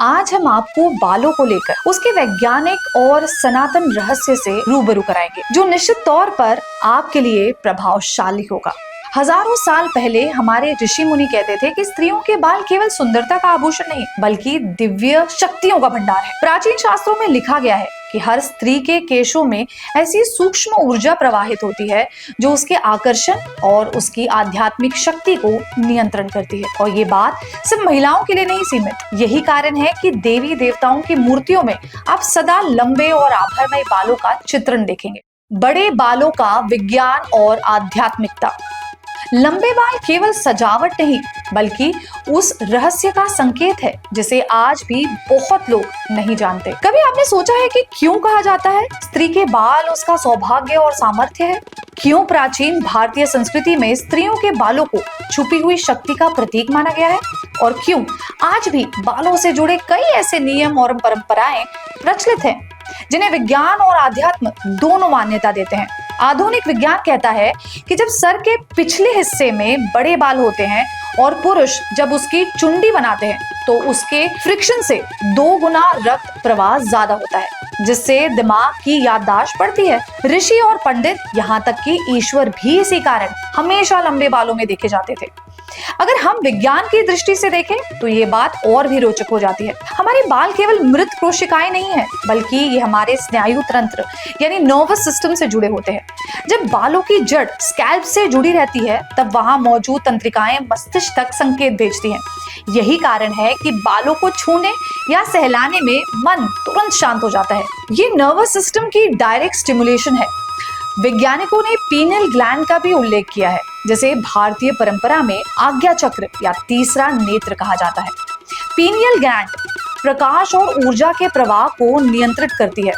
आज हम आपको बालों को लेकर उसके वैज्ञानिक और सनातन रहस्य से रूबरू कराएंगे, जो निश्चित तौर पर आपके लिए प्रभावशाली होगा। हजारों साल पहले हमारे ऋषि मुनि कहते थे कि स्त्रियों के बाल केवल सुंदरता का आभूषण नहीं, बल्कि दिव्य शक्तियों का भंडार है। प्राचीन शास्त्रों में लिखा गया है कि हर स्त्री के केशों में ऐसी सूक्ष्म ऊर्जा प्रवाहित होती है जो उसके आकर्षण और उसकी आध्यात्मिक शक्ति को नियंत्रण करती है। और ये बात सिर्फ महिलाओं के लिए नहीं सीमित। यही कारण है कि देवी देवताओं की मूर्तियों में आप सदा लंबे और आभरणमय बालों का चित्रण देखेंगे। बड़े बालों का विज्ञान और आध्यात्मिकता। लंबे बाल केवल सजावट नहीं, बल्कि उस रहस्य का संकेत है जिसे आज भी बहुत लोग नहीं जानते। कभी आपने सोचा है कि क्यों कहा जाता है स्त्री के बाल उसका सौभाग्य और सामर्थ्य है? क्यों प्राचीन भारतीय संस्कृति में स्त्रियों के बालों को छुपी हुई शक्ति का प्रतीक माना गया है? और क्यों आज भी बालों से जुड़े कई ऐसे नियम और परंपराएं प्रचलित हैं जिन्हें विज्ञान और आध्यात्म दोनों मान्यता देते हैं? आधुनिक विज्ञान कहता है कि जब सर के पिछले हिस्से में बड़े बाल होते हैं और पुरुष जब उसकी चुंडी बनाते हैं तो उसके फ्रिक्शन से 2 गुना रक्त प्रवाह ज्यादा होता है, जिससे दिमाग की याददाश्त बढ़ती है। ऋषि और पंडित, यहाँ तक कि ईश्वर भी इसी कारण हमेशा लंबे बालों में देखे जाते थे। अगर हम विज्ञान की दृष्टि से देखें तो ये बात और भी रोचक हो जाती है। हमारे बाल केवल मृत कोशिकाएं नहीं है, बल्कि ये हमारे स्नायु तंत्र यानी नर्वस सिस्टम से जुड़े होते हैं। जब बालों की जड़ स्कैल्प से जुड़ी रहती है, तब वहां मौजूद तंत्रिकाएं मस्तिष्क तक संकेत भेजती हैं। यही कारण है कि बालों को छूने या सहलाने में मन तुरंत शांत हो जाता है। ये नर्वस सिस्टम की डायरेक्ट स्टिमुलेशन है। वैज्ञानिकों ने पीनियल ग्लैंड का भी उल्लेख किया है, जिसे भारतीय परंपरा में आज्ञा चक्र या तीसरा नेत्र कहा जाता है। पीनियल ग्लैंड प्रकाश और ऊर्जा के प्रवाह को नियंत्रित करती है।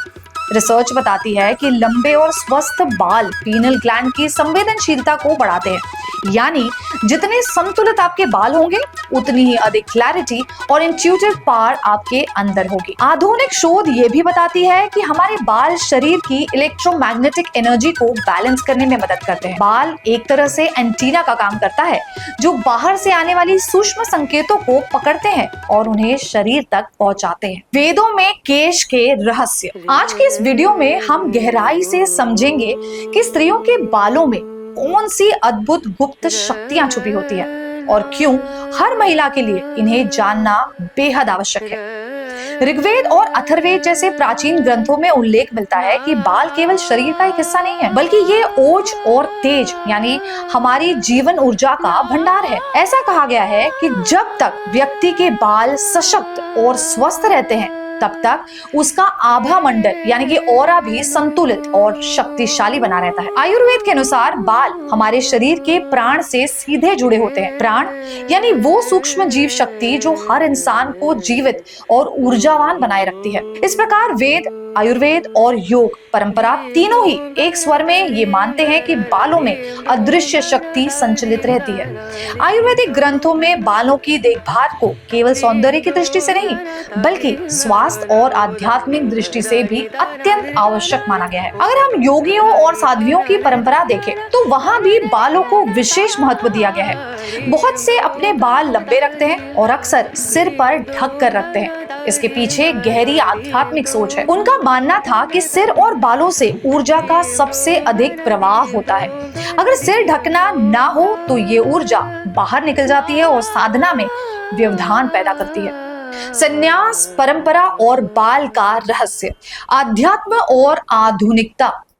रिसर्च बताती है कि लंबे और स्वस्थ बाल पीनियल ग्लैंड की संवेदनशीलता को बढ़ाते हैं, यानी जितने संतुलित आपके बाल होंगे, उतनी ही अधिक क्लैरिटी और इंट्यूटिव पावर आपके अंदर होगी। आधुनिक शोध ये भी बताती है कि हमारे बाल शरीर की इलेक्ट्रोमैग्नेटिक एनर्जी को बैलेंस करने में मदद करते हैं। बाल एक तरह से एंटीना का काम करता है, जो बाहर से आने वाली सूक्ष्म संकेतों को पकड़ते हैं और उन्हें शरीर तक पहुंचाते हैं। वेदों में केश के रहस्य। आज के इस वीडियो में हम गहराई से समझेंगे कि स्त्रियों के बालों में कौन सी अद्भुत गुप्त शक्तियां छुपी होती है और क्यों हर महिला के लिए इन्हें जानना बेहद आवश्यक है। ऋग्वेद और अथर्ववेद जैसे प्राचीन ग्रंथों में उल्लेख मिलता है कि बाल केवल शरीर का एक हिस्सा नहीं है, बल्कि ये ओज और तेज यानी हमारी जीवन ऊर्जा का भंडार है। ऐसा कहा गया है कि जब तक व्यक्ति के बाल सशक्त और स्वस्थ रहते हैं, तब तक उसका आभा मंडल यानी कि ऑरा भी संतुलित और शक्तिशाली बना रहता है। आयुर्वेद के अनुसार बाल हमारे शरीर के प्राण से सीधे जुड़े होते हैं। प्राण यानी वो सूक्ष्म जीव शक्ति जो हर इंसान को जीवित और ऊर्जावान बनाए रखती है। इस प्रकार वेद, आयुर्वेद और योग परंपरा तीनों ही एक स्वर में ये मानते हैं कि बालों में अदृश्य शक्ति संचलित रहती है। आयुर्वेदिक ग्रंथों में बालों की देखभाल को केवल सौंदर्य की दृष्टि से नहीं, बल्कि स्वास्थ्य और आध्यात्मिक दृष्टि से भी अत्यंत आवश्यक माना गया है। अगर हम योगियों और साध्वियों की परंपरा देखें तो वहां भी बालों को विशेष महत्व दिया गया है। बहुत से अपने बाल लंबे रखते हैं और अक्सर सिर पर ढक कर रखते हैं। इसके पीछे गहरी आध्यात्मिक सोच है। उनका मानना था कि सिर और बालों से ऊर्जा का सबसे अधिक प्रवाह होता है। अगर सिर ढकना ना हो तो ये ऊर्जा बाहर निकल जाती है और साधना में व्यवधान पैदा करती है। संन्यास, परंपरा और बाल का रहस्य। अध्यात्म और आधुनिकता।